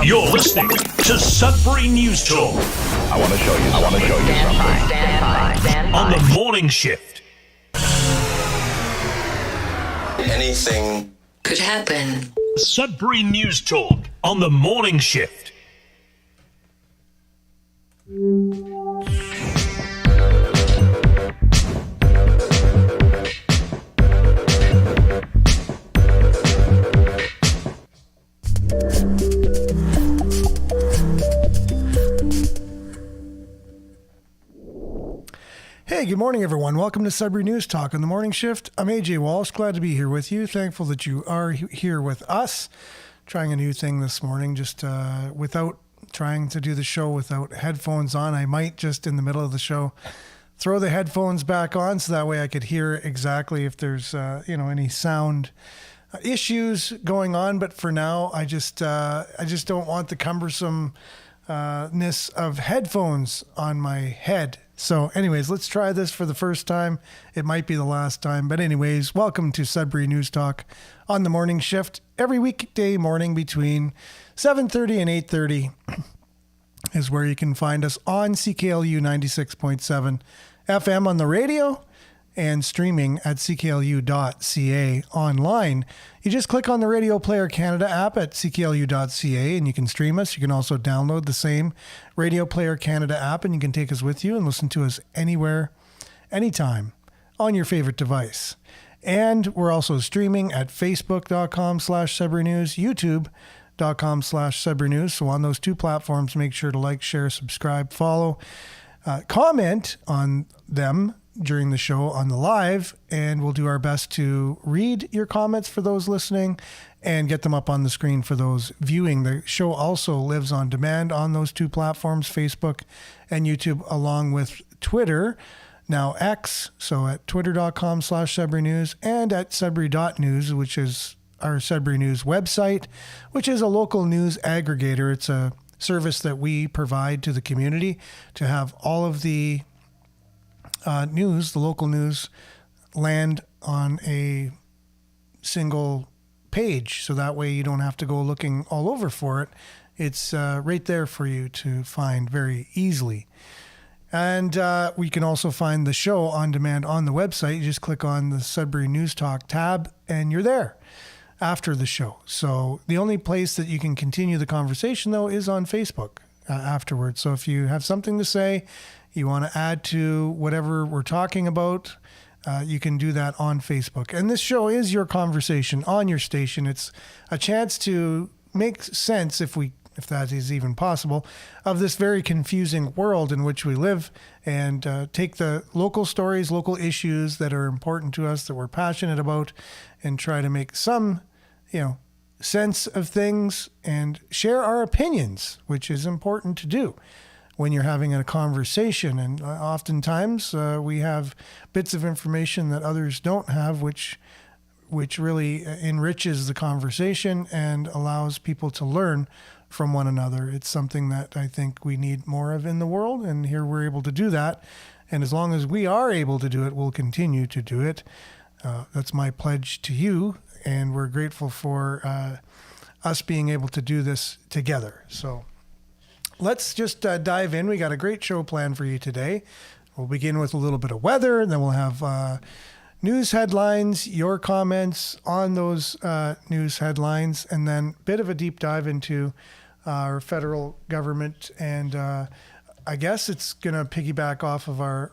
You're listening to Sudbury News Talk. I want to show you something. Stand by. On the morning shift. Anything could happen. Sudbury News Talk on the morning shift. Hey, good morning, everyone. Welcome to Sudbury News Talk on the morning shift. I'm AJ Walsh. Glad to be here with you. Thankful that you are here with us. Trying a new thing this morning, just without trying to do the show without headphones on. I might just in the middle of the show throw the headphones back on so that way I could hear exactly if there's any sound issues going on. But for now, I just don't want the cumbersomeness of headphones on my head. So anyways, let's try this for the first time. It might be the last time. But anyways, welcome to Sudbury News Talk on the morning shift. Every weekday morning between 7:30 and 8:30 is where you can find us on CKLU 96.7 FM on the radio and streaming at cklu.ca online. You just click on the Radio Player Canada app at cklu.ca and you can stream us. You can also download the same Radio Player Canada app and you can take us with you and listen to us anywhere, anytime on your favorite device. And we're also streaming at facebook.com/Sudbury News, youtube.com/Sudbury News. So on those two platforms, make sure to like, share, subscribe, follow, comment on them during the show on the live, and we'll do our best to read your comments for those listening and get them up on the screen for those viewing. The show also lives on demand on those two platforms, Facebook and YouTube, along with Twitter, now X, so at twitter.com/Sudbury News and at sudbury.news, which is our Sudbury News website, which is a local news aggregator. It's a service that we provide to the community to have all of the news, the local news, land on a single page. So that way you don't have to go looking all over for it. It's right there for you to find very easily. And we can also find the show on demand on the website. You just click on the Sudbury News Talk tab and you're there after the show. So the only place that you can continue the conversation, though, is on Facebook afterwards. So if you have something to say, you want to add to whatever we're talking about, you can do that on Facebook. And this show is your conversation on your station. It's a chance to make sense, if that is even possible, of this very confusing world in which we live, and take the local stories, local issues that are important to us, that we're passionate about, and try to make some, sense of things and share our opinions, which is important to do when you're having a conversation. And oftentimes we have bits of information that others don't have, which really enriches the conversation and allows people to learn from one another. It's something that I think we need more of in the world, and here we're able to do that. And as long as we are able to do it, we'll continue to do it. That's my pledge to you, and we're grateful for us being able to do this together. So let's just dive in. We got a great show planned for you today. We'll begin with a little bit of weather, and then we'll have news headlines, your comments on those news headlines, and then a bit of a deep dive into our federal government. And I guess it's going to piggyback off of our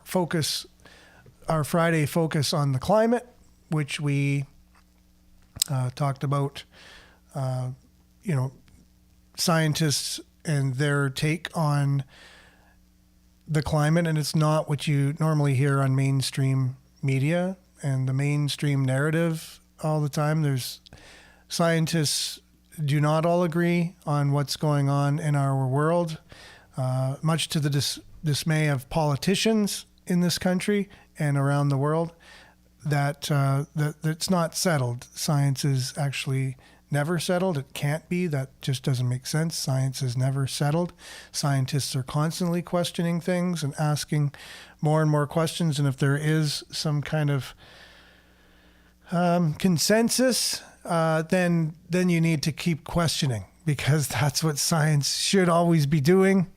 Friday focus on the climate, which we talked about, scientists and their take on the climate. And it's not what you normally hear on mainstream media and the mainstream narrative all the time. There's scientists do not all agree on what's going on in our world, much to the dismay of politicians in this country and around the world, that it's not settled. Science is actually never settled. It can't be. That just doesn't make sense. Science is never settled. Scientists are constantly questioning things and asking more and more questions. And if there is some kind of consensus, then you need to keep questioning. because that's what science should always be doing.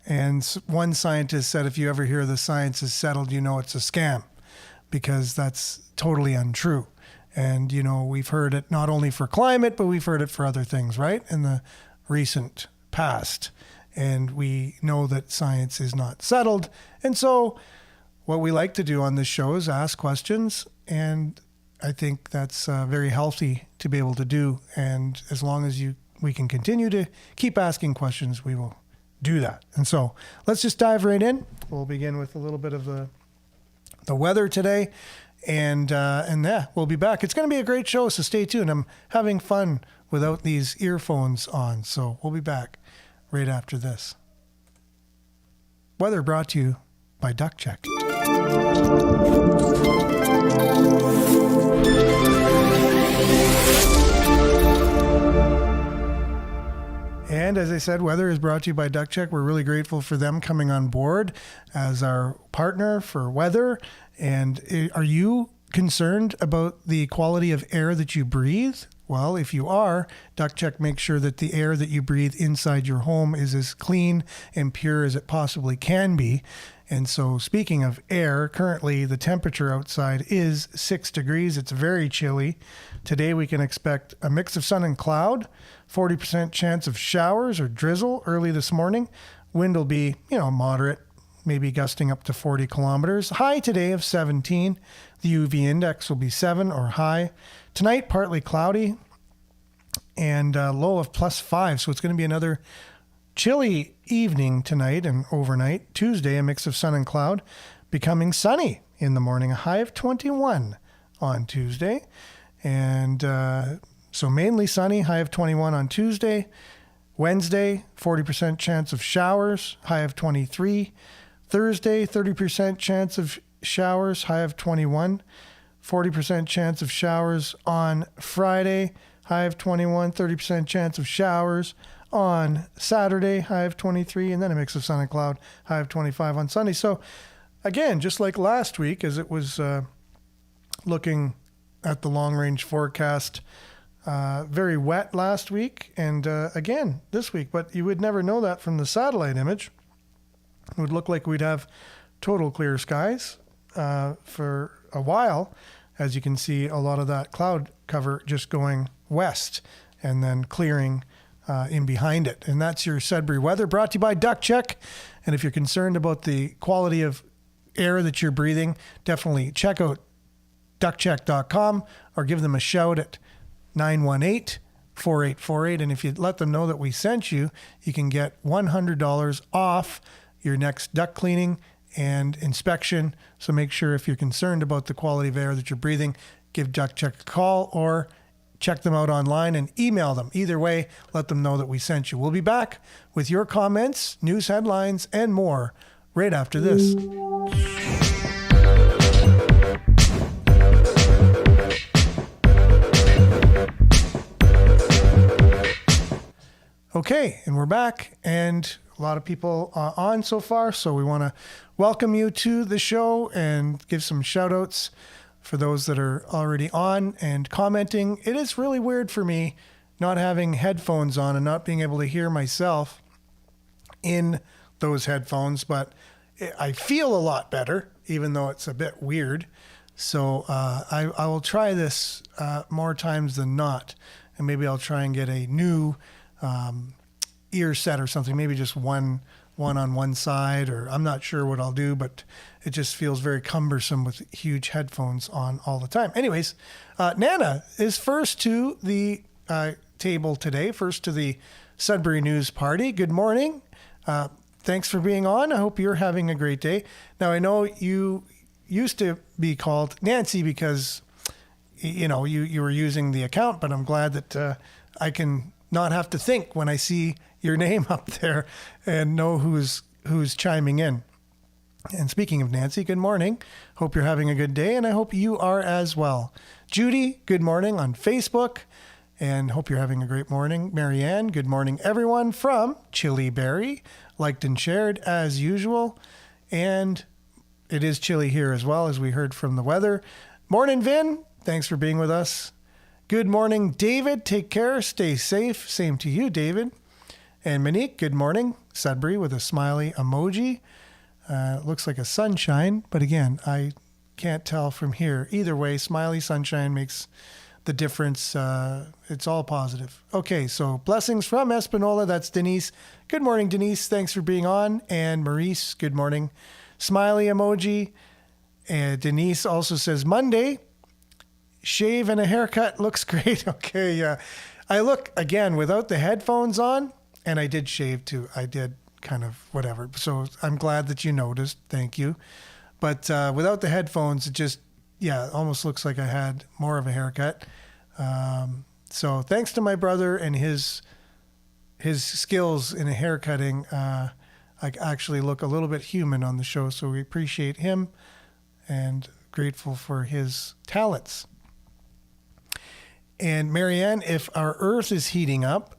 And one scientist said, if you ever hear the science is settled, you know it's a scam, because that's totally untrue. And, we've heard it not only for climate, but we've heard it for other things, right? In the recent past. And we know that science is not settled. And so what we like to do on this show is ask questions. And I think that's very healthy to be able to do. And as long as we can continue to keep asking questions, we will do that. And so let's just dive right in. We'll begin with a little bit of the weather today. And we'll be back. It's going to be a great show, so stay tuned. I'm having fun without these earphones on. So we'll be back right after this. Weather brought to you by Duck Check. And as I said, weather is brought to you by Duck Check. We're really grateful for them coming on board as our partner for weather. And are you concerned about the quality of air that you breathe? Well, if you are, Duck Check makes sure that the air that you breathe inside your home is as clean and pure as it possibly can be. And so speaking of air, currently the temperature outside is 6 degrees. It's very chilly. Today we can expect a mix of sun and cloud, 40% chance of showers or drizzle early this morning. Wind will be, moderate, maybe gusting up to 40 kilometers. High today of 17. The UV index will be 7 or high. Tonight, partly cloudy and low of +5. So it's going to be another chilly evening tonight and overnight. Tuesday, a mix of sun and cloud, becoming sunny in the morning. A high of 21 on Tuesday. And so mainly sunny, high of 21 on Tuesday. Wednesday, 40% chance of showers, high of 23. Thursday, 30% chance of showers, high of 21. 40% chance of showers on Friday, high of 21. 30% chance of showers on Saturday, high of 23. And then a mix of sun and cloud, high of 25 on Sunday. So again, just like last week, as it was looking at the long-range forecast, very wet last week and again this week. But you would never know that from the satellite image. It would look like we'd have total clear skies for a while. As you can see, a lot of that cloud cover just going west and then clearing in behind it. And that's your Sudbury weather, brought to you by Duck Check. And if you're concerned about the quality of air that you're breathing, definitely check out duckcheck.com or give them a shout at 918-4848. And if you let them know that we sent you, you can get $100 off your next duct cleaning and inspection. So make sure, if you're concerned about the quality of air that you're breathing, give Duck Check a call or check them out online and email them. Either way, let them know that we sent you. We'll be back with your comments, news headlines, and more right after this. Okay, and we're back, and a lot of people on so far, so we want to welcome you to the show and give some shout outs for those that are already on and commenting. It is really weird for me not having headphones on and not being able to hear myself in those headphones, but I feel a lot better, even though it's a bit weird. So I will try this more times than not, and maybe I'll try and get a new ear set or something, maybe just one on one side, or I'm not sure what I'll do, but it just feels very cumbersome with huge headphones on all the time. Anyways, Nana is first to the table today, first to the Sudbury News Party. Good morning. Thanks for being on. I hope you're having a great day. Now, I know you used to be called Nancy because, you were using the account, but I'm glad that I can not have to think when I see your name up there and know who's chiming in. And speaking of Nancy, good morning. Hope you're having a good day, and I hope you are as well. Judy, good morning on Facebook, and hope you're having a great morning. Marianne, good morning, everyone from Chilly Berry, liked and shared as usual. And it is chilly here as well, as we heard from the weather. Morning, Vin. Thanks for being with us. Good morning, David. Take care. Stay safe. Same to you, David. And Monique, good morning. Sudbury with a smiley emoji. Looks like a sunshine, but again, I can't tell from here. Either way, smiley sunshine makes the difference. It's all positive. Okay, so blessings from Espanola. That's Denise. Good morning, Denise. Thanks for being on. And Maurice, good morning. Smiley emoji. And Denise also says Monday. Shave and a haircut looks great. Okay, yeah. I look, again, without the headphones on, and I did shave too. I did kind of whatever. So I'm glad that you noticed. Thank you. But without the headphones, it just, yeah, almost looks like I had more of a haircut. So thanks to my brother and his skills in haircutting, I actually look a little bit human on the show. So we appreciate him and grateful for his talents. And Marianne, if our Earth is heating up,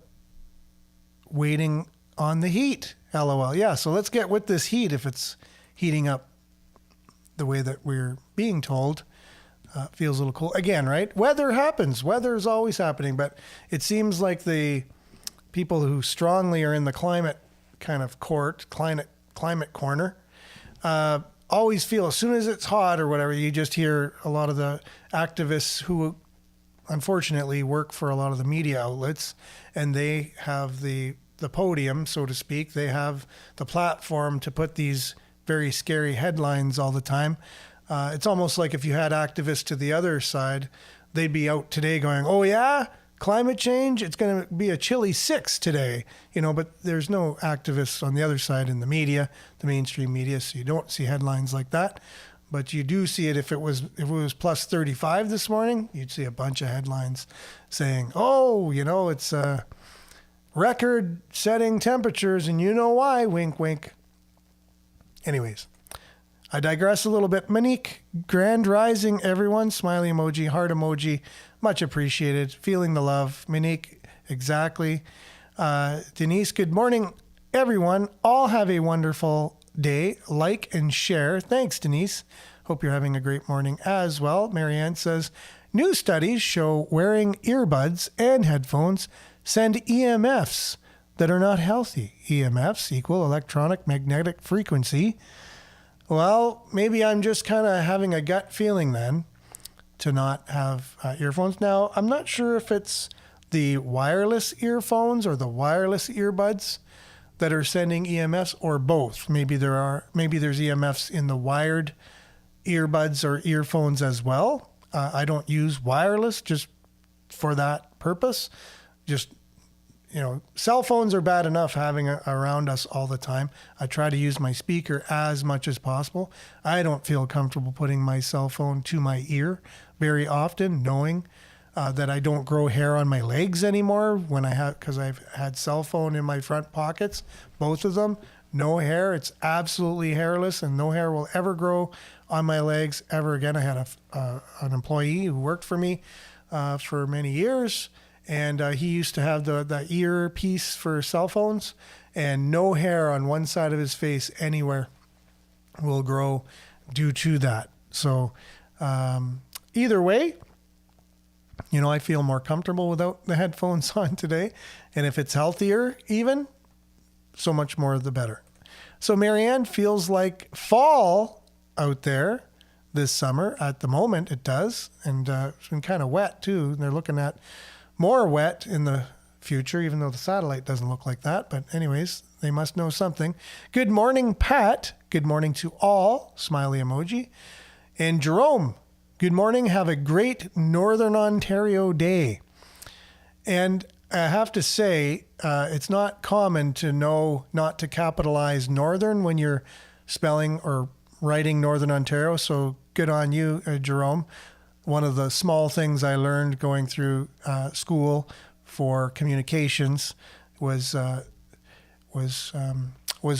waiting on the heat, LOL. Yeah, so let's get with this heat if it's heating up the way that we're being told. Feels a little cool. Again, right? Weather happens. Weather is always happening, but it seems like the people who strongly are in the climate kind of climate corner, always feel as soon as it's hot or whatever, you just hear a lot of the activists who unfortunately work for a lot of the media outlets, and they have the podium, so to speak. They have the platform to put these very scary headlines all the time. It's almost like if you had activists to the other side, they'd be out today going, oh yeah, climate change, it's going to be a chilly 6 today, but there's no activists on the other side in the media, the mainstream media, so you don't see headlines like that. But you do see it if it was plus 35 this morning, you'd see a bunch of headlines saying, oh, it's record-setting temperatures, and you know why, wink, wink. Anyways, I digress a little bit. Monique, grand rising, everyone. Smiley emoji, heart emoji, much appreciated. Feeling the love. Monique, exactly. Denise, good morning, everyone. All have a wonderful day. Like and share. Thanks, Denise. Hope you're having a great morning as well. Marianne says, new studies show wearing earbuds and headphones send EMFs that are not healthy. EMFs equal electronic magnetic frequency. Well, maybe I'm just kind of having a gut feeling then to not have earphones. Now, I'm not sure if it's the wireless earphones or the wireless earbuds that are sending EMFs or both. Maybe there's EMFs in the wired earbuds or earphones as well. I don't use wireless just for that purpose. Just, cell phones are bad enough having around us all the time. I try to use my speaker as much as possible. I don't feel comfortable putting my cell phone to my ear very often, knowing that I don't grow hair on my legs anymore because I've had cell phone in my front pockets, both of them, no hair. It's absolutely hairless, and no hair will ever grow on my legs ever again. I had an employee who worked for me for many years, and he used to have the ear piece for cell phones, and no hair on one side of his face anywhere will grow due to that. So either way, I feel more comfortable without the headphones on today. And if it's healthier even, so much more the better. So Marianne, feels like fall out there this summer. At the moment it does. And it's been kind of wet too. They're looking at more wet in the future, even though the satellite doesn't look like that. But anyways, they must know something. Good morning, Pat. Good morning to all. Smiley emoji. And Jerome, good morning. Have a great Northern Ontario day. And I have to say, it's not common to know not to capitalize Northern when you're spelling or writing Northern Ontario. So good on you, Jerome. One of the small things I learned going through school for communications was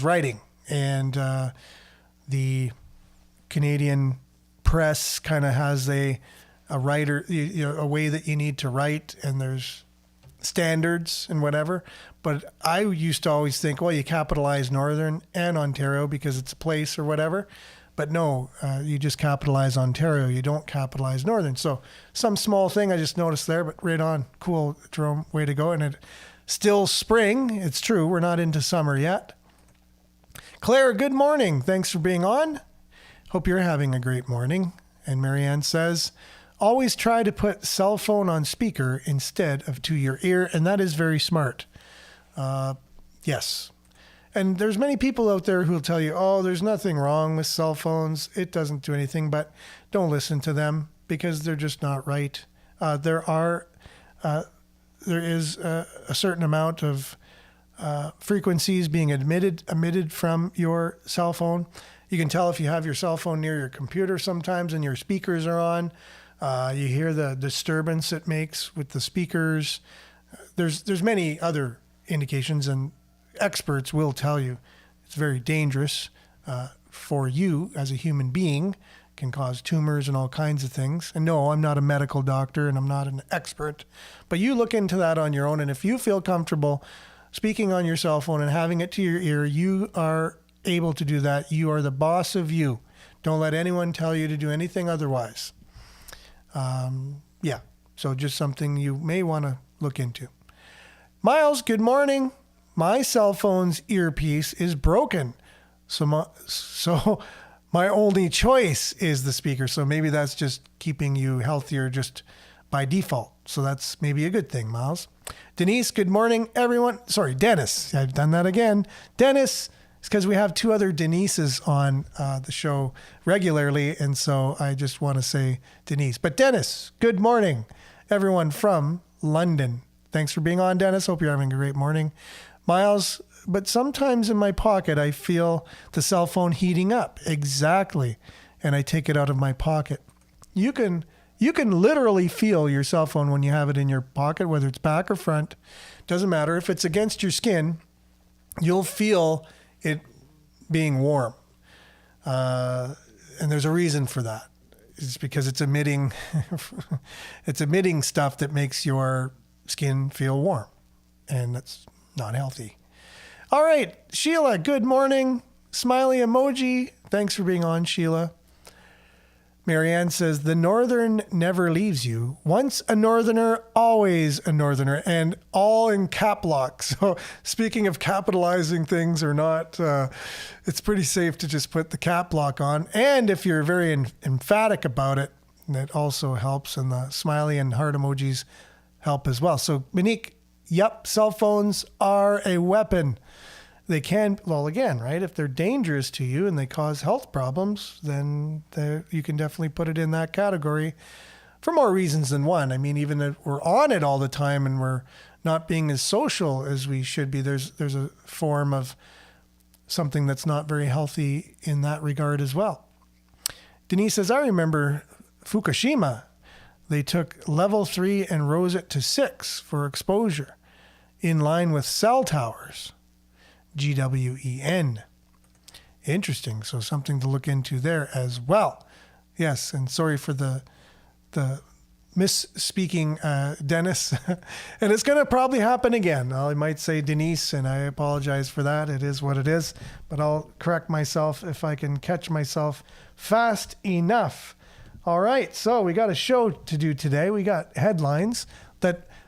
writing. And the Canadian press kind of has a writer, a way that you need to write, and there's standards and whatever. But I used to always think, well, you capitalize Northern and Ontario because it's a place or whatever. But no, you just capitalize Ontario. You don't capitalize Northern. So some small thing I just noticed there, but right on. Cool, Jerome. Way to go. And it still spring. It's true. We're not into summer yet. Claire, good morning. Thanks for being on. Hope you're having a great morning. And Marianne says, always try to put cell phone on speaker instead of to your ear. And that is very smart. Yes. And there's many people out there who'll tell you, oh, there's nothing wrong with cell phones. It doesn't do anything, but don't listen to them because they're just not right. There is a certain amount of frequencies being emitted from your cell phone. You can tell if you have your cell phone near your computer sometimes and your speakers are on. You hear the disturbance it makes with the speakers. There's many other indications, and experts will tell you it's very dangerous for you as a human being, can cause tumors and all kinds of things. And no, I'm not a medical doctor and I'm not an expert, but you look into that on your own. And if you feel comfortable speaking on your cell phone and having it to your ear, you are able to do that. You are the boss of you. Don't let anyone tell you to do anything otherwise. Yeah, so just something you may want to look into. Miles, good morning. My cell phone's earpiece is broken, so my only choice is the speaker. So maybe that's just keeping you healthier just by default. So that's maybe a good thing, Miles. Denise, good morning, everyone. Sorry, Dennis. I've done that again. Dennis, it's because we have two other Denises on the show regularly, and so I just want to say Denise. But Dennis, good morning, everyone from London. Thanks for being on, Dennis. Hope you're having a great morning. Miles, but sometimes in my pocket, I feel the cell phone heating up. Exactly. And I take it out of my pocket. You can literally feel your cell phone when you have it in your pocket, whether it's back or front. Doesn't matter. If it's against your skin, you'll feel it being warm. And there's a reason for that. It's because it's emitting stuff that makes your skin feel warm. And that's not healthy. All right, Sheila, good morning. Smiley emoji. Thanks for being on, Sheila. Marianne says, the Northern never leaves you. Once a Northerner, always a Northerner, and all in cap lock. So speaking of capitalizing things or not, it's pretty safe to just put the cap lock on. And if you're very emphatic about it, that also helps. And the smiley and heart emojis help as well. So Monique, yep, cell phones are a weapon. They can, well, again, right? If they're dangerous to you and they cause health problems, then you can definitely put it in that category for more reasons than one. I mean, even if we're on it all the time and we're not being as social as we should be, there's a form of something that's not very healthy in that regard as well. Denise says, I remember Fukushima. They took level 3 and rose it to 6 for exposure, in line with cell towers. GWEN. Interesting. So something to look into there as well. Yes, and sorry for the misspeaking, Dennis. And it's going to probably happen again. I might say Denise, and I apologize for that. It is what it is. But I'll correct myself if I can catch myself fast enough. All right, so we got a show to do today. We got headlines.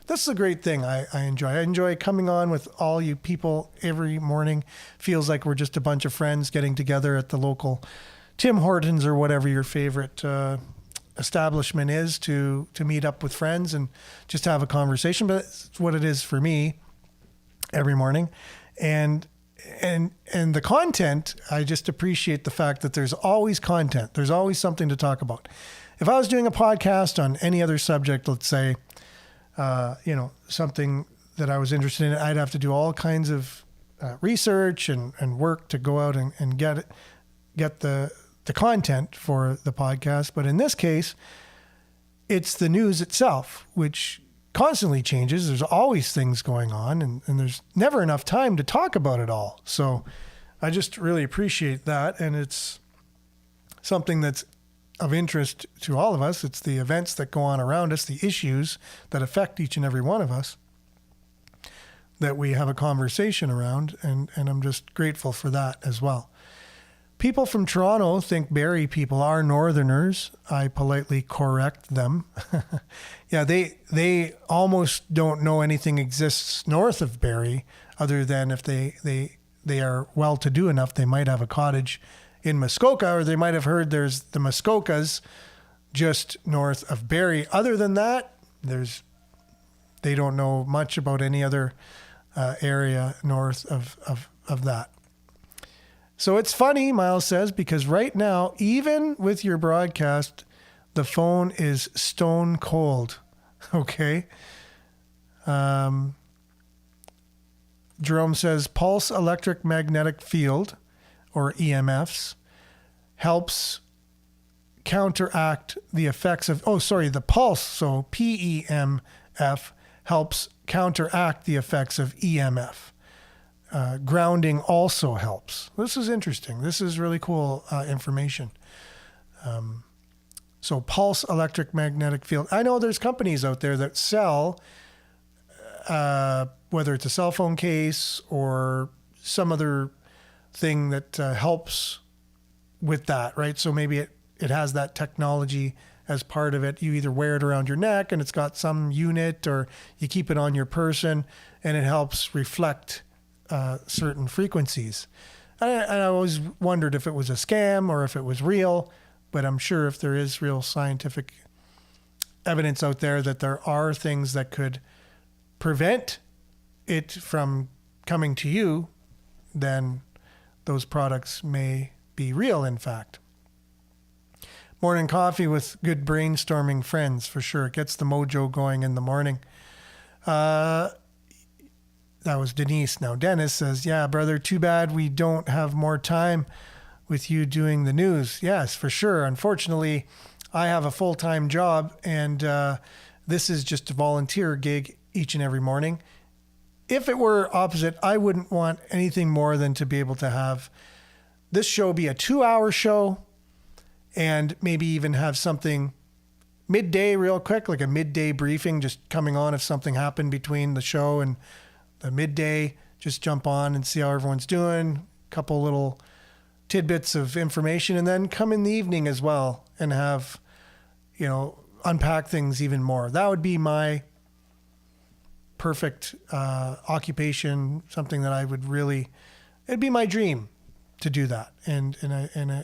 This is a great thing I enjoy. I enjoy coming on with all you people every morning. Feels like we're just a bunch of friends getting together at the local Tim Hortons or whatever your favorite establishment is to meet up with friends and just have a conversation. But it's what it is for me every morning. And the content, I just appreciate the fact that there's always content. There's always something to talk about. If I was doing a podcast on any other subject, let's say, something that I was interested in, I'd have to do all kinds of research and work to go out and get the content for the podcast. But in this case, it's the news itself, which constantly changes. There's always things going on, and there's never enough time to talk about it all. So I just really appreciate that. And it's something that's of interest to all of us. It's the events that go on around us, the issues that affect each and every one of us that we have a conversation around. And I'm just grateful for that as well. People from Toronto think Barrie people are Northerners. I politely correct them. Yeah, they almost don't know anything exists north of Barrie, other than if they are well-to-do enough, they might have a cottage in Muskoka, or they might have heard there's the Muskokas just north of Barrie. Other than that, they don't know much about any other area north of that. So it's funny, Miles says, because right now, even with your broadcast, the phone is stone cold. Okay. Jerome says pulse electric magnetic field, or EMFs, helps counteract the effects of, the pulse, so PEMF, helps counteract the effects of EMF. Grounding also helps. This is interesting. This is really cool information. So pulse electric magnetic field. I know there's companies out there that sell, whether it's a cell phone case or some other thing that helps with that, right? So maybe it has that technology as part of it. You either wear it around your neck and it's got some unit, or you keep it on your person and it helps reflect certain frequencies. I always wondered if it was a scam or if it was real, but I'm sure if there is real scientific evidence out there that there are things that could prevent it from coming to you, then those products may be real, in fact. Morning coffee with good brainstorming friends, for sure. It gets the mojo going in the morning. That was Denise. Now, Dennis says, yeah, brother, too bad we don't have more time with you doing the news. Yes, for sure. Unfortunately, I have a full-time job, and this is just a volunteer gig each and every morning. If it were opposite, I wouldn't want anything more than to be able to have this show be a 2-hour show and maybe even have something midday real quick, like a midday briefing, just coming on if something happened between the show and the midday. Just jump on and see how everyone's doing, a couple little tidbits of information, and then come in the evening as well and have, unpack things even more. That would be my perfect occupation, something that I would really, it'd be my dream to do that. And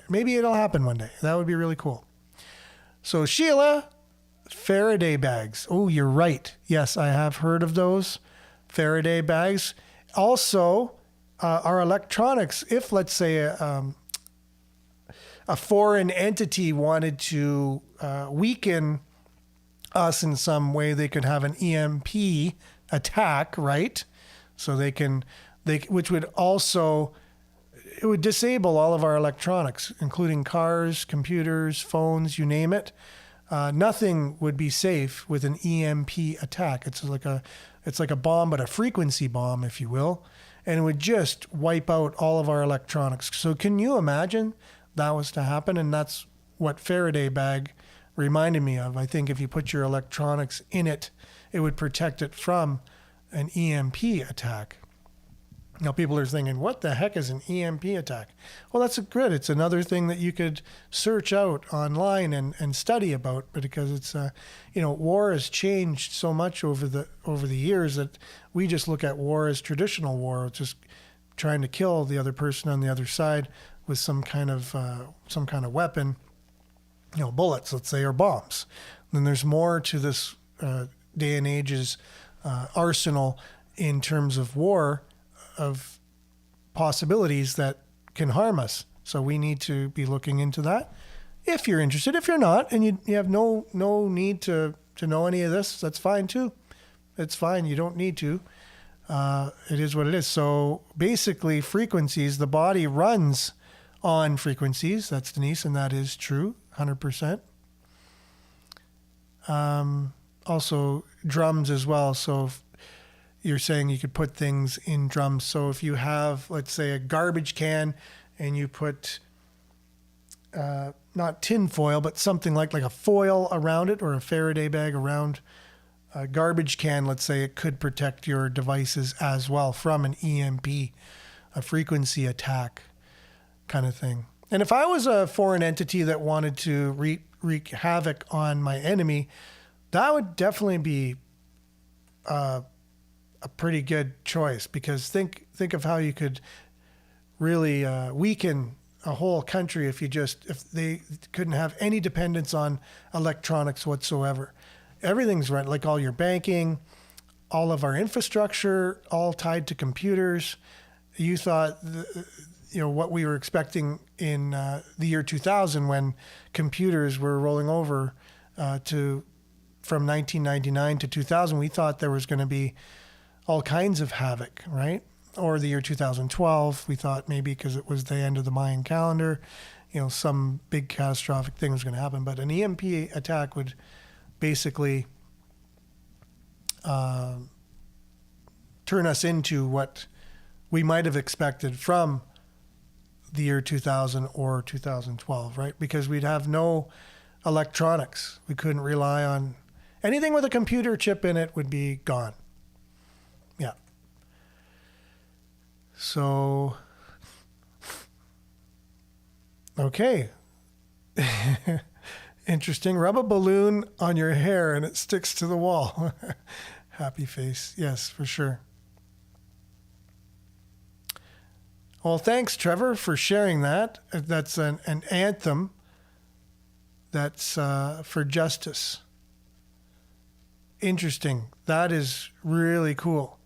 maybe it'll happen one day. That would be really cool. So Sheila, Faraday bags. Oh, you're right. Yes, I have heard of those Faraday bags. Also, our electronics, if let's say a foreign entity wanted to weaken us in some way, they could have an EMP attack, right? So which would also, it would disable all of our electronics, including cars, computers, phones, you name it. Nothing would be safe with an EMP attack. It's like a bomb, but a frequency bomb, if you will, and it would just wipe out all of our electronics. So can you imagine that was to happen? And that's what Faraday bag reminded me of. I think if you put your electronics in it, it would protect it from an EMP attack. Now people are thinking, what the heck is an EMP attack? Well, that's good. It's another thing that you could search out online and study about, because it's, war has changed so much over the years that we just look at war as traditional war, just trying to kill the other person on the other side with some kind of weapon, bullets, let's say, or bombs. Then there's more to this day and age's arsenal in terms of war, of possibilities that can harm us. So we need to be looking into that. If you're interested, if you're not, and you have no need to know any of this, that's fine too. It's fine. You don't need to. It is what it is. So basically frequencies, the body runs on frequencies. That's Denise, and that is true, 100%. Also drums as well. So if you're saying you could put things in drums. So if you have, let's say, a garbage can and you put not tin foil, but something like a foil around it, or a Faraday bag around a garbage can, let's say, it could protect your devices as well from an EMP, a frequency attack kind of thing. And if I was a foreign entity that wanted to wreak havoc on my enemy, that would definitely be a pretty good choice, because think of how you could really weaken a whole country if they couldn't have any dependence on electronics whatsoever. Everything's right, like all your banking, all of our infrastructure, all tied to computers. You thought, what we were expecting in the year 2000, when computers were rolling over from 1999 to 2000, we thought there was going to be all kinds of havoc, right? Or the year 2012, we thought maybe because it was the end of the Mayan calendar, some big catastrophic thing was going to happen. But an EMP attack would basically turn us into what we might have expected from the year 2000 or 2012, right? Because we'd have no electronics. We couldn't rely on anything with a computer chip in it would be gone. Yeah. So, okay. Interesting. Rub a balloon on your hair and it sticks to the wall. Happy face. Yes, for sure. Well, thanks, Trevor, for sharing that. That's an anthem that's for justice. Interesting. That is really cool.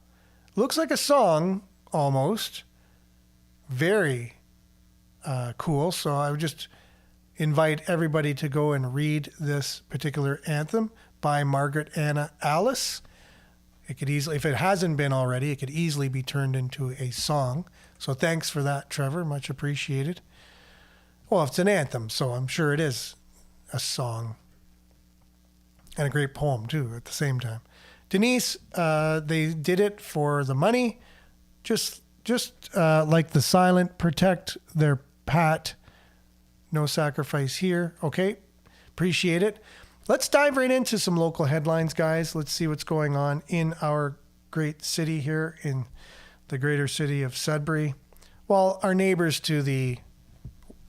Looks like a song, almost. Very cool. So I would just invite everybody to go and read this particular anthem by Margaret Anna Alice. It could easily, if it hasn't been already, it could easily be turned into a song. So thanks for that, Trevor. Much appreciated. Well, it's an anthem, so I'm sure it is a song. And a great poem, too, at the same time. Denise, they did it for the money. Just like the silent, protect their pat. No sacrifice here. Okay, appreciate it. Let's dive right into some local headlines, guys. Let's see what's going on in our great city here in the greater city of Sudbury. Well, our neighbors to the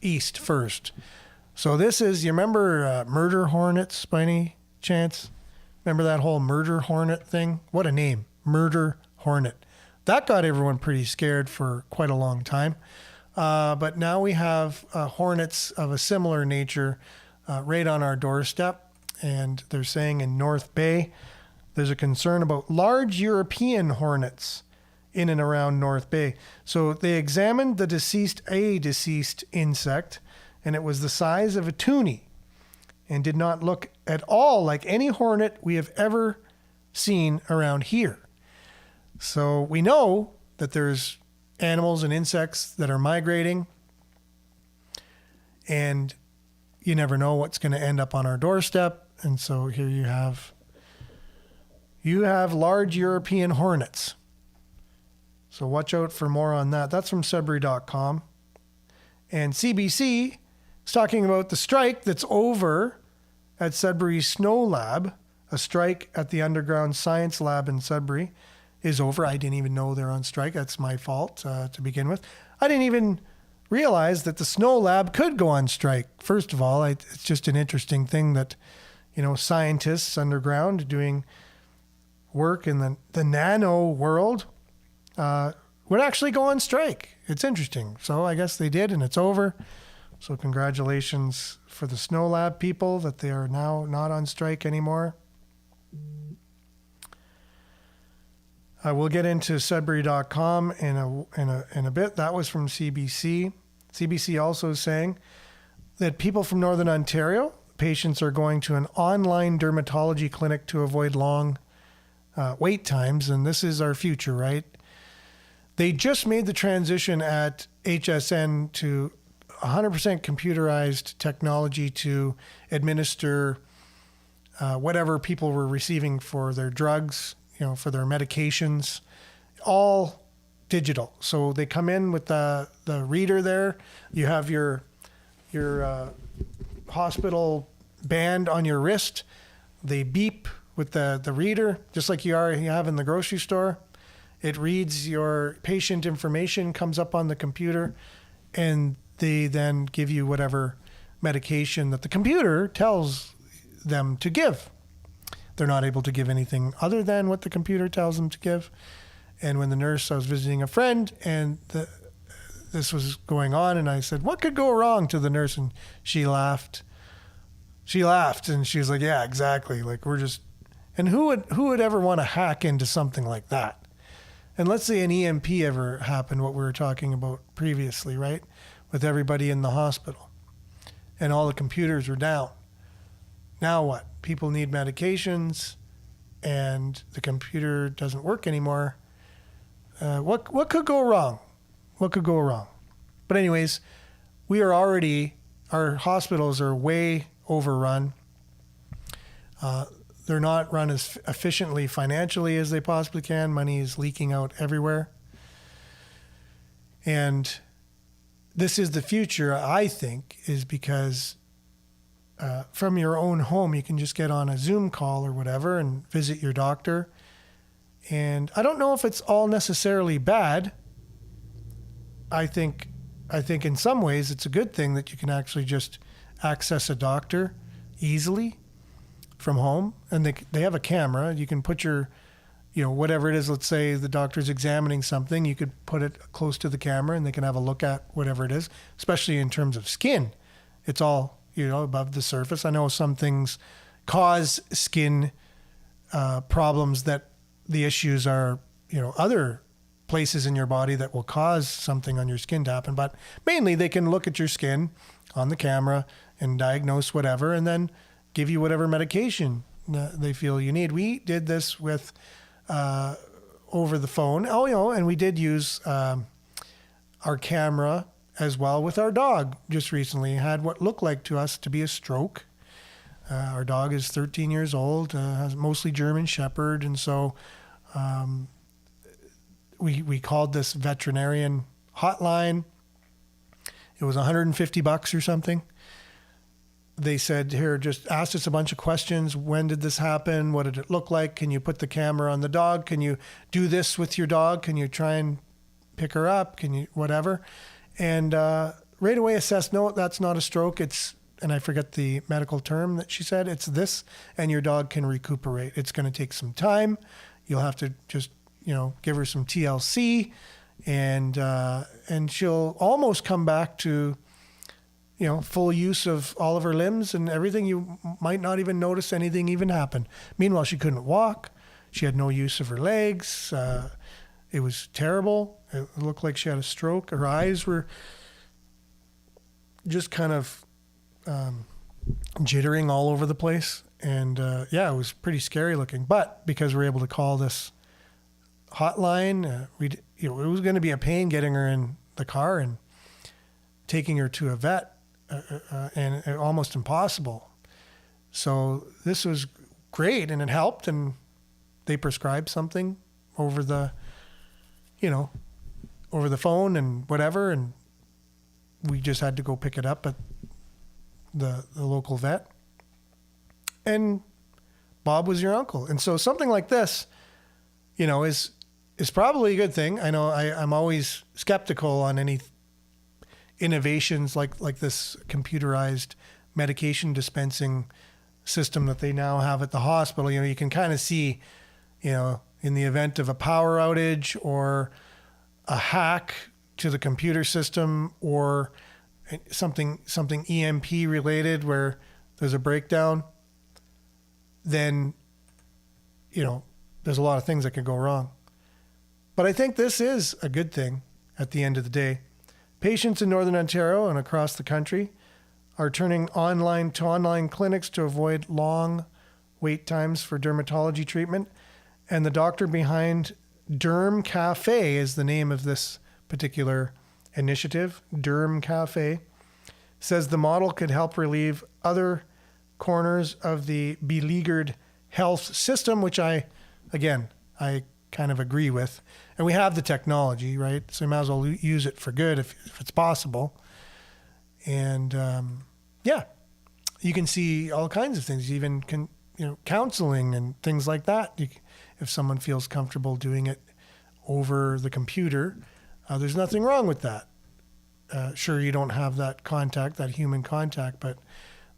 east first. So this is, you remember murder hornets by any chance? Remember that whole murder hornet thing? What a name, murder hornet. That got everyone pretty scared for quite a long time. But now we have hornets of a similar nature right on our doorstep. And they're saying in North Bay, there's a concern about large European hornets in and around North Bay. So they examined a deceased insect, and it was the size of a toonie and did not look at all like any hornet we have ever seen around here. So we know that there's animals and insects that are migrating, and you never know what's going to end up on our doorstep. And so here you have large European hornets. So watch out for more on that. That's from Sudbury.com. And CBC is talking about the strike that's over at Sudbury Snow Lab. A strike at the Underground Science Lab in Sudbury is over. I didn't even know they're on strike. That's my fault to begin with. I didn't even realize that the Snow Lab could go on strike. First of all, it's just an interesting thing that, scientists underground doing work in the nano world would actually go on strike. It's interesting. So I guess they did, and it's over. So congratulations for the Snow Lab people that they are now not on strike anymore. I will get into Sudbury.com in a bit. That was from CBC. CBC also is saying that people from Northern Ontario, patients are going to an online dermatology clinic to avoid long wait times, and this is our future, right? They just made the transition at HSN to 100% computerized technology to administer whatever people were receiving for their drugs, for their medications, all digital. So they come in with the reader there. You have your hospital band on your wrist. They beep with the reader, just like you have in the grocery store. It reads your patient information, comes up on the computer, and they then give you whatever medication that the computer tells them to give. They're not able to give anything other than what the computer tells them to give. And when I was visiting a friend, and this was going on, and I said, "What could go wrong?" to the nurse, and she laughed. She laughed, and she was like, "Yeah, exactly. Like, we're just..." And who would ever want to hack into something like that? And let's say an EMP ever happened, what we were talking about previously, right? With everybody in the hospital, and all the computers were down. Now what? People need medications, and the computer doesn't work anymore. What could go wrong? What could go wrong? But anyways, our hospitals are way overrun. They're not run as efficiently financially as they possibly can. Money is leaking out everywhere. And this is the future, I think, is because from your own home, you can just get on a Zoom call or whatever and visit your doctor. And I don't know if it's all necessarily bad. I think in some ways it's a good thing that you can actually just access a doctor easily from home, and they have a camera. You can put your, whatever it is. Let's say the doctor's examining something. You could put it close to the camera, and they can have a look at whatever it is. Especially in terms of skin, it's all above the surface. I know some things cause skin problems that the issues are other places in your body that will cause something on your skin to happen. But mainly they can look at your skin on the camera and diagnose whatever, and then give you whatever medication they feel you need. We did this with over the phone. And we did use our camera as well with our dog just recently. Had what looked like to us to be a stroke. Our dog is 13 years old, has mostly German Shepherd, and so we called this veterinarian hotline. It was $150 or something. They said, "Here, just ask us a bunch of questions. When did this happen? What did it look like? Can you put the camera on the dog? Can you do this with your dog? Can you try and pick her up? Can you whatever?" And right away assessed, no, that's not a stroke. And I forget the medical term that she said, it's this, and your dog can recuperate. It's going to take some time. You'll have to just, give her some TLC, and she'll almost come back to, full use of all of her limbs and everything. You might not even notice anything even happen. Meanwhile, she couldn't walk. She had no use of her legs. It was terrible. It looked like she had a stroke. Her eyes were just kind of jittering all over the place. And it was pretty scary looking. But because we're able to call this hotline, it was going to be a pain getting her in the car and taking her to a vet. And almost impossible. So this was great, and it helped, and they prescribed something over the phone and whatever, and we just had to go pick it up at the local vet. And Bob was your uncle. And so something like this, is probably a good thing. I know I'm always skeptical on any innovations like this computerized medication dispensing system that they now have at the hospital. You can kind of see, in the event of a power outage or a hack to the computer system or something EMP related where there's a breakdown, then, there's a lot of things that could go wrong. But I think this is a good thing at the end of the day. Patients in Northern Ontario and across the country are turning online clinics to avoid long wait times for dermatology treatment. And the doctor behind Derm Cafe is the name of this particular initiative, Derm Cafe, says the model could help relieve other corners of the beleaguered health system, which I kind of agree with. And we have the technology, right? So you might as well use it for good if it's possible. And you can see all kinds of things, even counseling and things like that. If someone feels comfortable doing it over the computer, there's nothing wrong with that. Sure, you don't have that contact, that human contact, but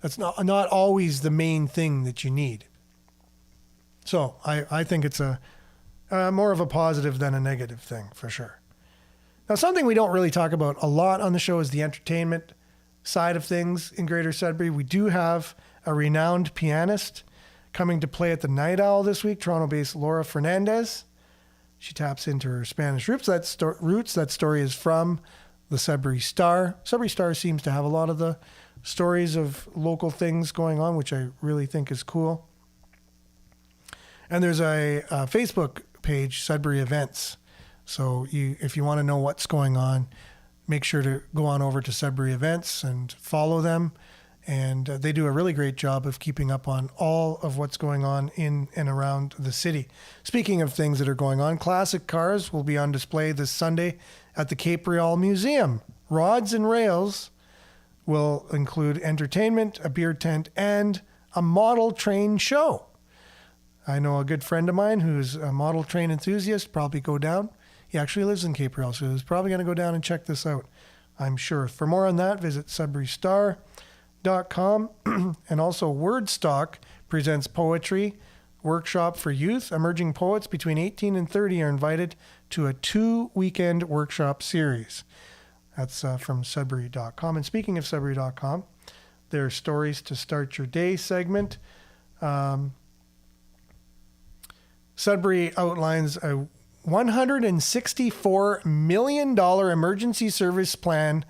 that's not always the main thing that you need. So I think it's a more of a positive than a negative thing, for sure. Now, something we don't really talk about a lot on the show is the entertainment side of things in Greater Sudbury. We do have a renowned pianist coming to play at the Night Owl this week, Toronto-based Laura Fernandez. She taps into her Spanish roots. That story is from the Sudbury Star. Sudbury Star seems to have a lot of the stories of local things going on, which I really think is cool. And there's a Facebook page, Sudbury Events. So if you want to know what's going on, make sure to go on over to Sudbury Events and follow them. And they do a really great job of keeping up on all of what's going on in and around the city. Speaking of things that are going on, classic cars will be on display this Sunday at the Cape Real Museum. Rods and rails will include entertainment, a beer tent, and a model train show. I know a good friend of mine who's a model train enthusiast, probably go down. He actually lives in Cape Real, so he's probably going to go down and check this out, I'm sure. For more on that, visit SudburyStar.com. And also Wordstock presents poetry workshop for youth. Emerging poets between 18 and 30 are invited to a 2-weekend workshop series. That's from Sudbury.com. And speaking of Sudbury.com, their Stories to Start Your Day segment. Sudbury outlines a $164 million emergency service plan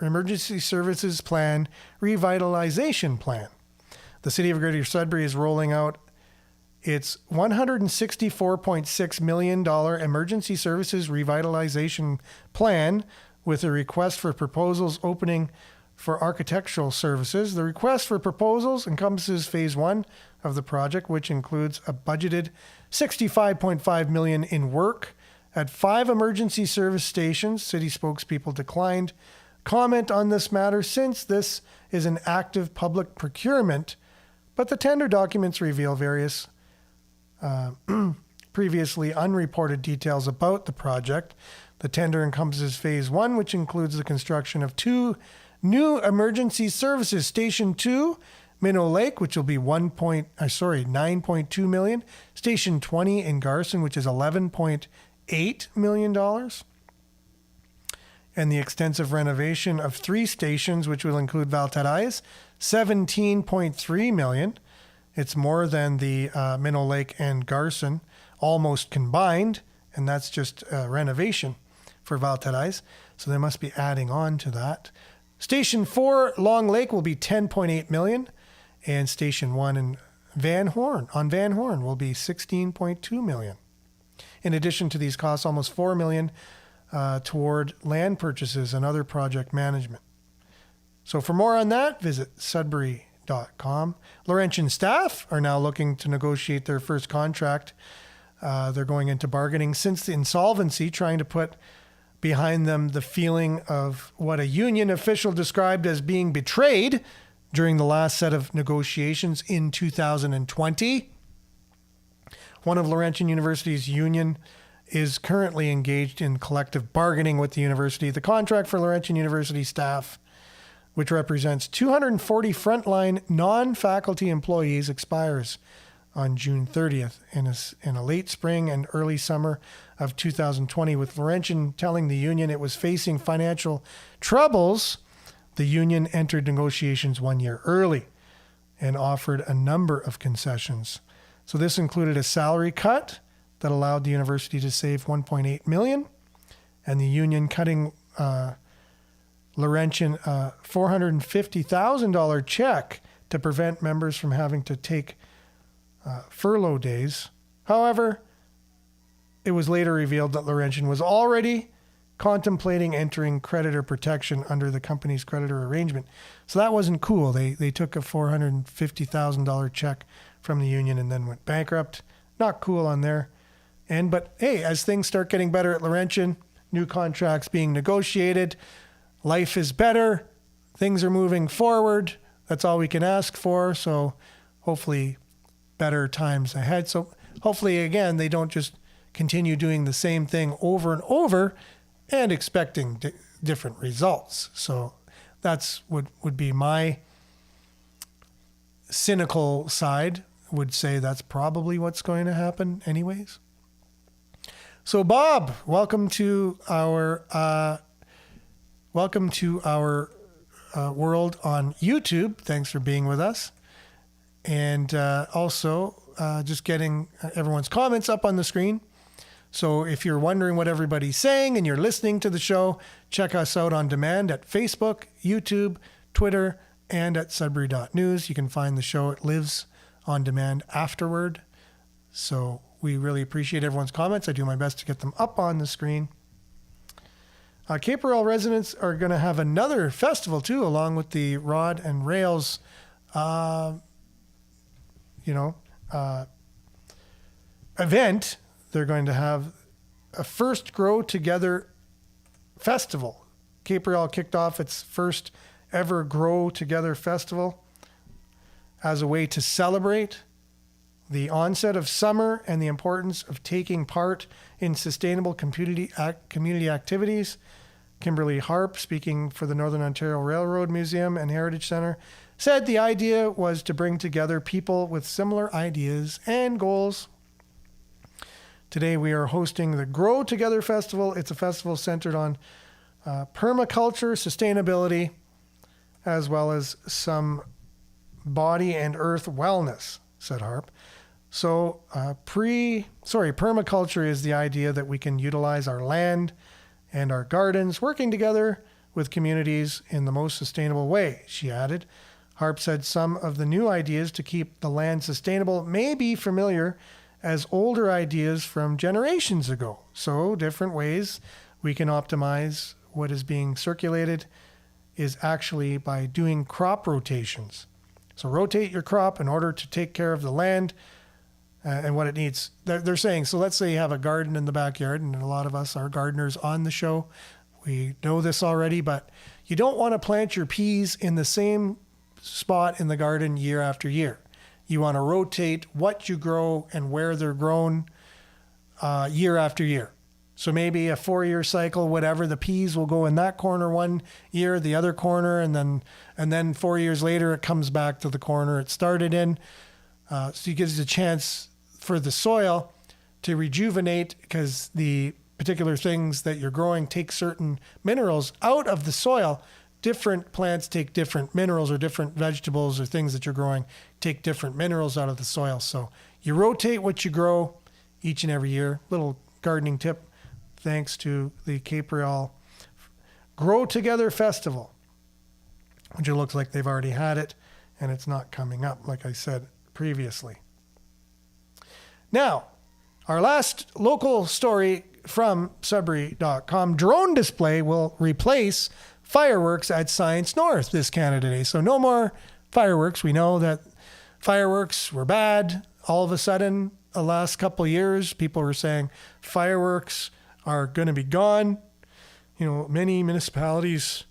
emergency services plan revitalization plan. The City of Greater Sudbury is rolling out its $164.6 million emergency services revitalization plan with a request for proposals opening for architectural services. The request for proposals encompasses phase 1 of the project, which includes a budgeted $65.5 million in work at 5 emergency service stations. City spokespeople declined comment on this matter since this is an active public procurement, but the tender documents reveal various previously unreported details about the project. The tender encompasses phase 1, which includes the construction of 2 new emergency services. Station 2, Minnow Lake, which will be 9.2 million. Station 20 in Garson, which is $11.8 million. And the extensive renovation of 3 stations, which will include Valterrais, $17.3 million. It's more than the Minnow Lake and Garson almost combined, and that's just renovation for Valterrais. So they must be adding on to that. Station 4, Long Lake, will be $10.8 million, and Station 1 in Van Horn will be $16.2 million. In addition to these costs, almost $4 million toward land purchases and other project management. So for more on that, visit Sudbury.com. Laurentian staff are now looking to negotiate their first contract. They're going into bargaining since the insolvency, trying to put behind them the feeling of what a union official described as being betrayed during the last set of negotiations in 2020. One of Laurentian University's union is currently engaged in collective bargaining with the university. The contract for Laurentian University staff, which represents 240 frontline non-faculty employees, expires on June 30th in a late spring and early summer of 2020, with Laurentian telling the union it was facing financial troubles. The union entered negotiations 1 year early and offered a number of concessions. So this included a salary cut that allowed the university to save $1.8 million, and the union cutting Laurentian a $450,000 check to prevent members from having to take furlough days. However, it was later revealed that Laurentian was already contemplating entering creditor protection under the company's creditor arrangement. So that wasn't cool. They took a $450,000 check from the union and then went bankrupt. Not cool on their end. But hey, as things start getting better at Laurentian, new contracts being negotiated, life is better, things are moving forward. That's all we can ask for. So hopefully better times ahead. So hopefully, again, they don't just continue doing the same thing over and over and expecting different results. So that's what would be my cynical side, would say that's probably what's going to happen anyways. So Bob, welcome to our world on YouTube. Thanks for being with us. And also just getting everyone's comments up on the screen. So if you're wondering what everybody's saying and you're listening to the show, check us out on demand at Facebook, YouTube, Twitter, and at Sudbury.news. You can find the show. It lives on demand afterward. So we really appreciate everyone's comments. I do my best to get them up on the screen. Cape Royal residents are going to have another festival too, along with the Rod and Rails, event. They're going to have a first Grow Together festival. Cape Royal kicked off its first ever Grow Together festival as a way to celebrate the onset of summer and the importance of taking part in sustainable community activities. Kimberly Harp, speaking for the Northern Ontario Railroad Museum and Heritage Centre, said the idea was to bring together people with similar ideas and goals. Today we are hosting the Grow Together Festival. It's a festival centered on permaculture, sustainability, as well as some body and earth wellness, said Harp. So permaculture is the idea that we can utilize our land and our gardens, working together with communities in the most sustainable way, she added. Harp said some of the new ideas to keep the land sustainable may be familiar as older ideas from generations ago. So different ways we can optimize what is being circulated is actually by doing crop rotations. So rotate your crop in order to take care of the land and what it needs. They're saying, so let's say you have a garden in the backyard, and a lot of us are gardeners on the show. We know this already, but you don't want to plant your peas in the same spot in the garden year after year. You want to rotate what you grow and where they're grown year after year. So maybe a 4-year cycle, whatever, the peas will go in that corner one year, the other corner, and then 4 years later it comes back to the corner it started in. So it gives you a chance for the soil to rejuvenate, because the particular things that you're growing take certain minerals out of the soil. Different plants take different minerals, or different vegetables or things that you're growing take different minerals out of the soil. So you rotate what you grow each and every year. Little gardening tip, thanks to the Cape Royal Grow Together Festival, which it looks like they've already had it, and it's not coming up, like I said previously. Now, our last local story from Sudbury.com. Drone display will replace fireworks at Science North this Canada Day. So no more fireworks. We know that fireworks were bad. All of a sudden, the last couple of years, people were saying fireworks are going to be gone. You know, many municipalities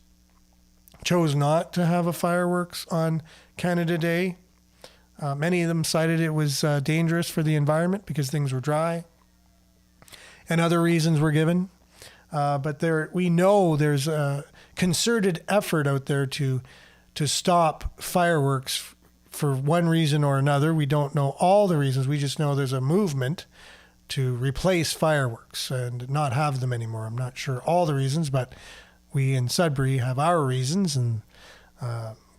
chose not to have a fireworks on Canada Day. Many of them cited it was dangerous for the environment because things were dry, and other reasons were given. But we know there's a concerted effort out there to stop fireworks for one reason or another. We don't know all the reasons. We just know there's a movement to replace fireworks and not have them anymore. I'm not sure all the reasons, but we in Sudbury have our reasons. And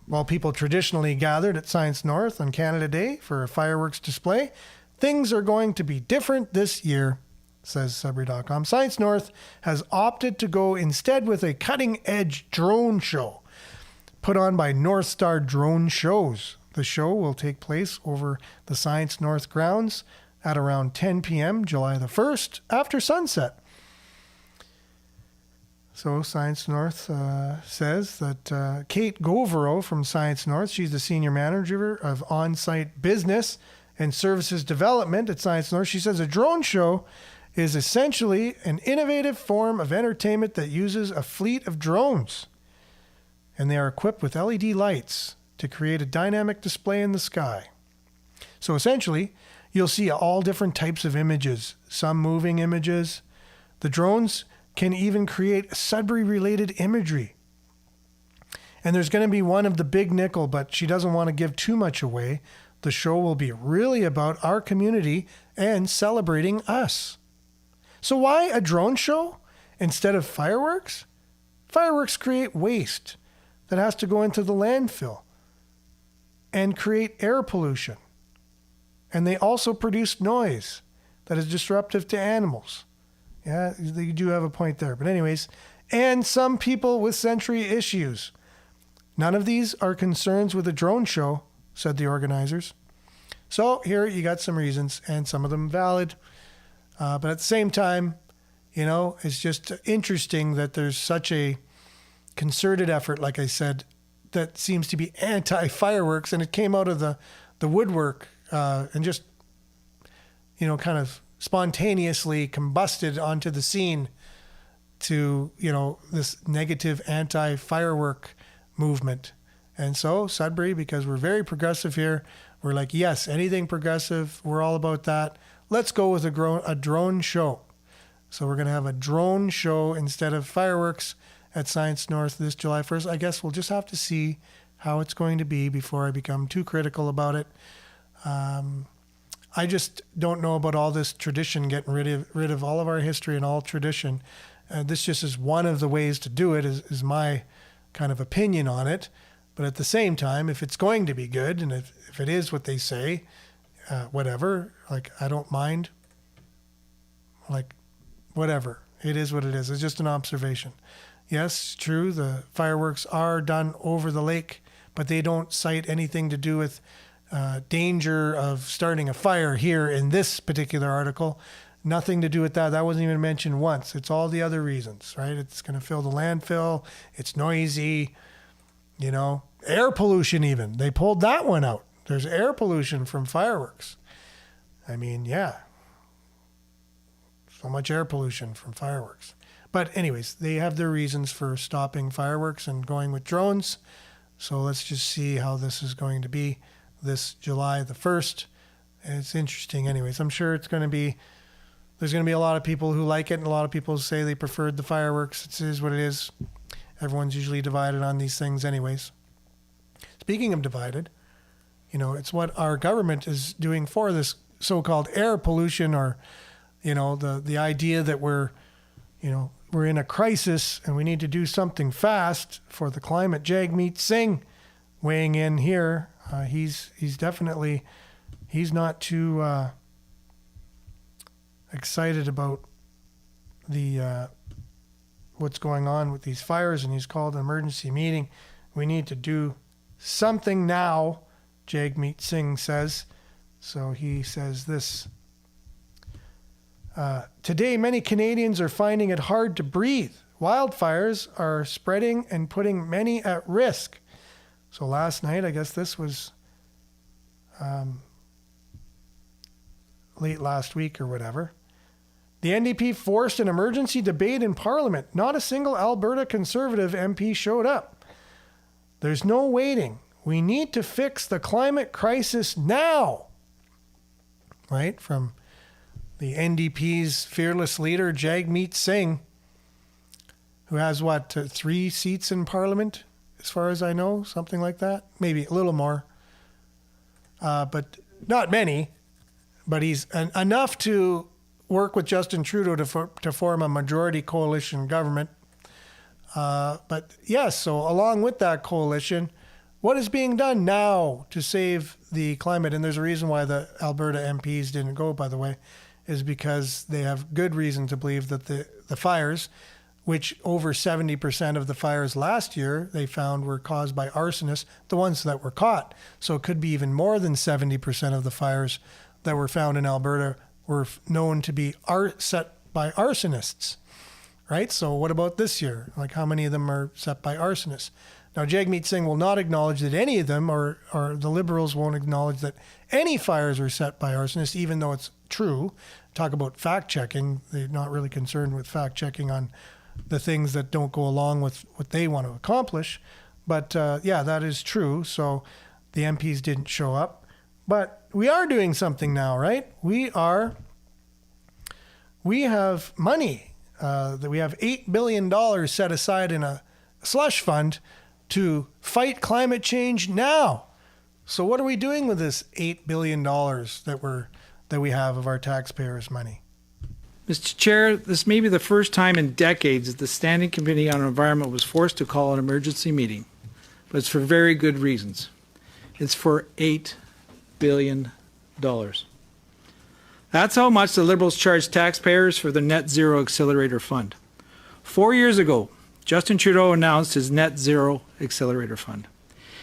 while people traditionally gathered at Science North on Canada Day for a fireworks display, things are going to be different this year, says Sudbury.com. Science North has opted to go instead with a cutting-edge drone show put on by North Star Drone Shows. The show will take place over the Science North grounds at around 10 p.m. July the 1st after sunset. So Science North says that Kate Govero from Science North, she's the senior manager of on-site business and services development at Science North. She says a drone show is essentially an innovative form of entertainment that uses a fleet of drones, and they are equipped with LED lights to create a dynamic display in the sky. So essentially, you'll see all different types of images, some moving images. The drones can even create Sudbury-related imagery. And there's going to be one of the big nickel, but she doesn't want to give too much away. The show will be really about our community and celebrating us. So why a drone show instead of fireworks? Fireworks create waste that has to go into the landfill and create air pollution. And they also produce noise that is disruptive to animals. Yeah, you do have a point there. But anyways, and some people with sensory issues. None of these are concerns with a drone show, said the organizers. So here you got some reasons, and some of them valid. But at the same time, it's just interesting that there's such a concerted effort, like I said, that seems to be anti-fireworks, and it came out of the woodwork and just, kind of spontaneously combusted onto the scene to, this negative anti-firework movement. And so Sudbury, because we're very progressive here, we're like, yes, anything progressive, we're all about that. Let's go with a drone show. So we're going to have a drone show instead of fireworks at Science North this July 1st. I guess we'll just have to see how it's going to be before I become too critical about it. I just don't know about all this tradition, getting rid of all of our history and all tradition. This just is one of the ways to do it, is my kind of opinion on it. But at the same time, if it's going to be good, and if it is what they say, whatever, like, I don't mind. Like, whatever. It is what it is. It's just an observation. Yes, true, the fireworks are done over the lake, but they don't cite anything to do with danger of starting a fire here in this particular article. Nothing to do with that. That wasn't even mentioned once. It's all the other reasons, right? It's going to fill the landfill. It's noisy, air pollution even. They pulled that one out. There's air pollution from fireworks. I mean, yeah. So much air pollution from fireworks. But anyways, they have their reasons for stopping fireworks and going with drones. So let's just see how this is going to be this July the 1st. It's interesting anyways. I'm sure there's going to be a lot of people who like it, and a lot of people say they preferred the fireworks. It is what it is. Everyone's usually divided on these things anyways. Speaking of divided, it's what our government is doing for this so-called air pollution, or, the idea that we're in a crisis and we need to do something fast for the climate. Jagmeet Singh weighing in here. He's definitely, he's not too excited about the what's going on with these fires, and he's called an emergency meeting. We need to do something now, Jagmeet Singh says. So he says this. Today, many Canadians are finding it hard to breathe. Wildfires are spreading and putting many at risk. So last night, I guess this was late last week or whatever, the NDP forced an emergency debate in Parliament. Not a single Alberta Conservative MP showed up. There's no waiting. We need to fix the climate crisis now. Right? From the NDP's fearless leader, Jagmeet Singh, who has, 3 seats in Parliament, as far as I know, something like that. Maybe a little more. But not many. But he's enough to work with Justin Trudeau to form a majority coalition government. But yes, so along with that coalition, what is being done now to save the climate? And there's a reason why the Alberta MPs didn't go, by the way, is because they have good reason to believe that the fires, which over 70% of the fires last year they found were caused by arsonists, the ones that were caught. So it could be even more than 70% of the fires that were found in Alberta were known to be set by arsonists, right? So what about this year? Like, how many of them are set by arsonists? Now, Jagmeet Singh will not acknowledge that any of them, or the Liberals won't acknowledge that any fires were set by arsonists, even though it's true. Talk about fact-checking. They're not really concerned with fact-checking on the things that don't go along with what they want to accomplish. But yeah, that is true. So the MPs didn't show up. But we are doing something now, right? We have money that we have $8 billion set aside in a slush fund to fight climate change now. So what are we doing with this $8 billion that we have of our taxpayers' money? Mr. Chair, this may be the first time in decades that the Standing Committee on Environment was forced to call an emergency meeting, but it's for very good reasons. It's for $8 billion. That's how much the Liberals charge taxpayers for the Net Zero Accelerator Fund. 4 years ago, Justin Trudeau announced his Net Zero Accelerator Fund.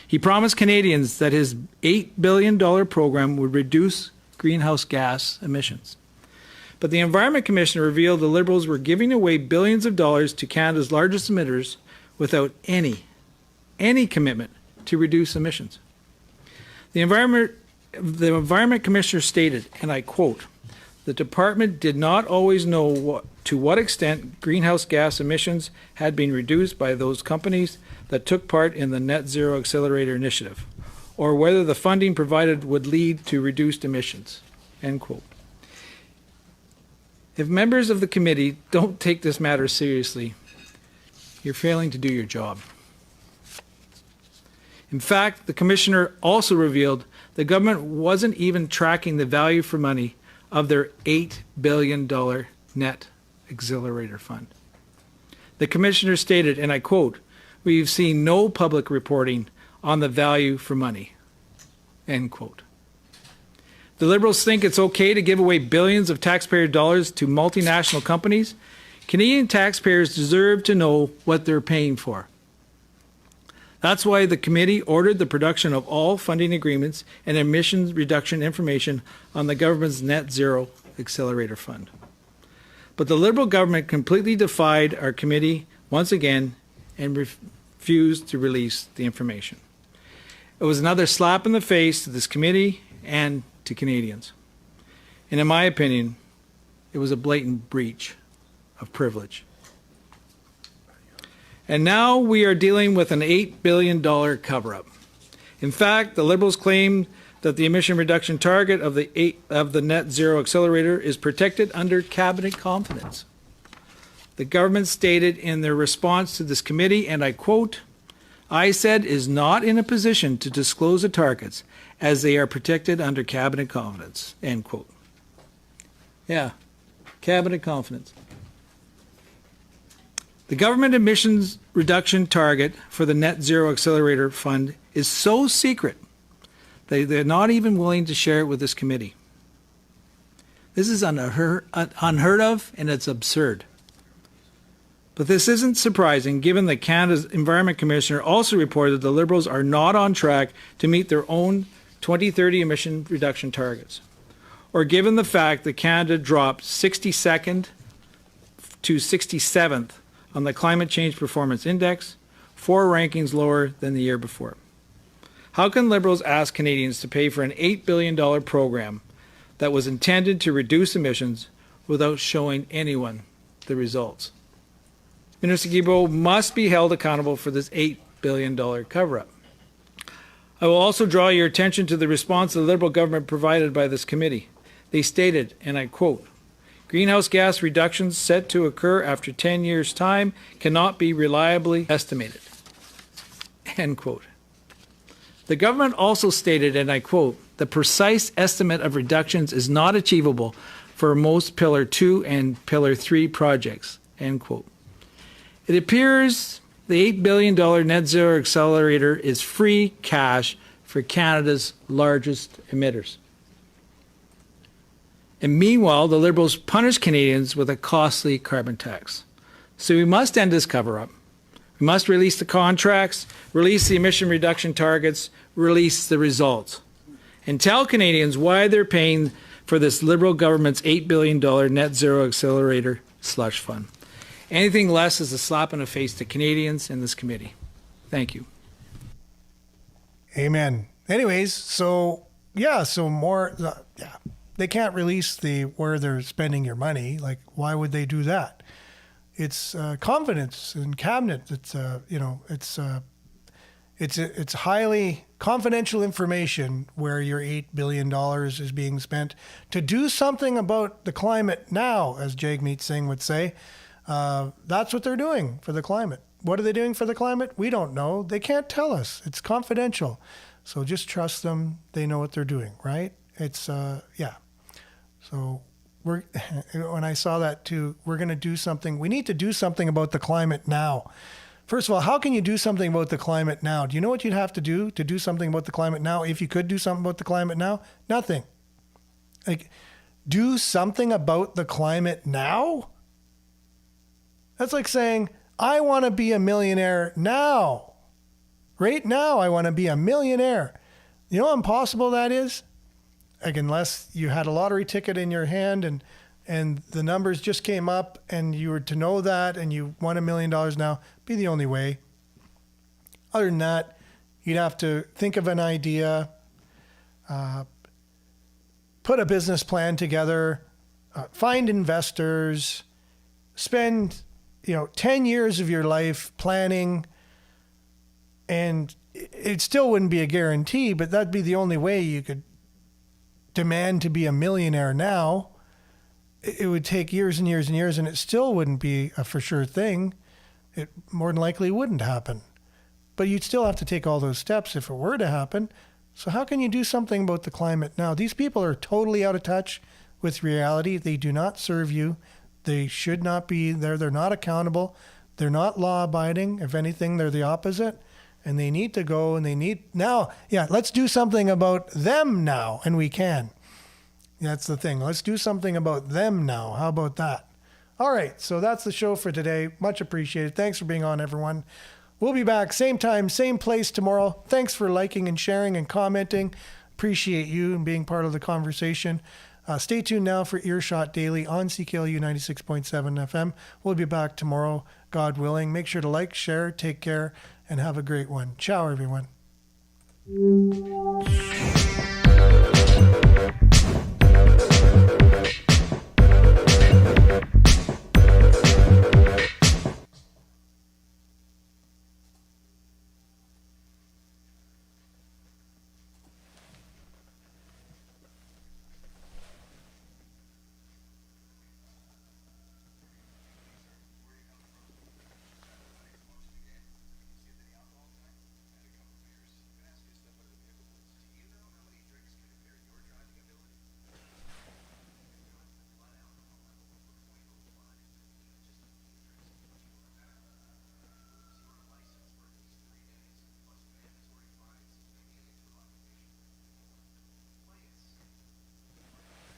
He promised Canadians that his $8 billion program would reduce greenhouse gas emissions. But the Environment Commissioner revealed the Liberals were giving away billions of dollars to Canada's largest emitters without any commitment to reduce emissions. The Environment Commissioner stated, and I quote, "The department did not always know to what extent greenhouse gas emissions had been reduced by those companies that took part in the Net Zero Accelerator Initiative, or whether the funding provided would lead to reduced emissions." End quote. If members of the committee don't take this matter seriously, you're failing to do your job. In fact, the Commissioner also revealed the government wasn't even tracking the value for money of their $8 billion Net Accelerator Fund. The Commissioner stated, and I quote, "We've seen no public reporting on the value for money." End quote. The Liberals think it's okay to give away billions of taxpayer dollars to multinational companies. Canadian taxpayers deserve to know what they're paying for. That's why the committee ordered the production of all funding agreements and emissions reduction information on the government's Net Zero Accelerator Fund. But the Liberal government completely defied our committee once again and refused to release the information. It was another slap in the face to this committee and to Canadians. And in my opinion, it was a blatant breach of privilege. And now we are dealing with an $8 billion cover-up. In fact, the Liberals claim that the emission reduction target of the Net Zero Accelerator is protected under cabinet confidence. The government stated in their response to this committee, and I quote, "ISED is not in a position to disclose the targets as they are protected under cabinet confidence." End quote. Yeah, cabinet confidence. The government emissions reduction target for the Net Zero Accelerator Fund is so secret that they're not even willing to share it with this committee. This is unheard of, and it's absurd. But this isn't surprising, given that Canada's Environment Commissioner also reported the Liberals are not on track to meet their own 2030 emission reduction targets, or given the fact that Canada dropped 62nd to 67th on the Climate Change Performance Index, 4 rankings lower than the year before. How can Liberals ask Canadians to pay for an $8 billion program that was intended to reduce emissions without showing anyone the results? Minister Guilbeault must be held accountable for this $8 billion cover-up. I will also draw your attention to the response the Liberal government provided by this committee. They stated, and I quote, "Greenhouse gas reductions set to occur after 10 years' time cannot be reliably estimated." End quote. The government also stated, and I quote, "The precise estimate of reductions is not achievable for most Pillar 2 and Pillar 3 projects." End quote. It appears the $8 billion Net Zero Accelerator is free cash for Canada's largest emitters. And meanwhile, the Liberals punish Canadians with a costly carbon tax. So we must end this cover-up. We must release the contracts, release the emission reduction targets, release the results, and tell Canadians why they're paying for this Liberal government's $8 billion Net Zero Accelerator slush fund. Anything less is a slap in the face to Canadians and this committee. Thank you. Amen. Anyways, they can't release where they're spending your money. Like, why would they do that? It's confidence in cabinet. It's highly confidential information where your $8 billion is being spent to do something about the climate now, as Jagmeet Singh would say. That's what they're doing for the climate. What are they doing for the climate? We don't know. They can't tell us. It's confidential. So just trust them. They know what they're doing, right? It's, yeah. So when I saw that too, we're going to do something. We need to do something about the climate now. First of all, how can you do something about the climate now? Do you know what you'd have to do something about the climate now? If you could do something about the climate now, nothing. Like, do something about the climate now? That's like saying, I want to be a millionaire now. Right now, I want to be a millionaire. You know how impossible that is? Like, unless you had a lottery ticket in your hand and the numbers just came up and you were to know that and you won $1 million now, be the only way. Other than that, you'd have to think of an idea, put a business plan together, find investors, spend 10 years of your life planning, and it still wouldn't be a guarantee, but that'd be the only way you could demand to be a millionaire now. It would take years and years and years, and it still wouldn't be a for sure thing. It more than likely wouldn't happen. But you'd still have to take all those steps if it were to happen. So how can you do something about the climate now? These people are totally out of touch with reality. They do not serve you. They should not be there. They're not accountable. They're not law-abiding. If anything, they're the opposite. And they need to go, and they need now. Yeah, let's do something about them now, and we can. That's the thing. Let's do something about them now. How about that? All right, so that's the show for today. Much appreciated. Thanks for being on, everyone. We'll be back same time, same place tomorrow. Thanks for liking and sharing and commenting. Appreciate you and being part of the conversation. Stay tuned now for Earshot Daily on CKLU 96.7 FM. We'll be back tomorrow, God willing. Make sure to like, share, take care, and have a great one. Ciao, everyone.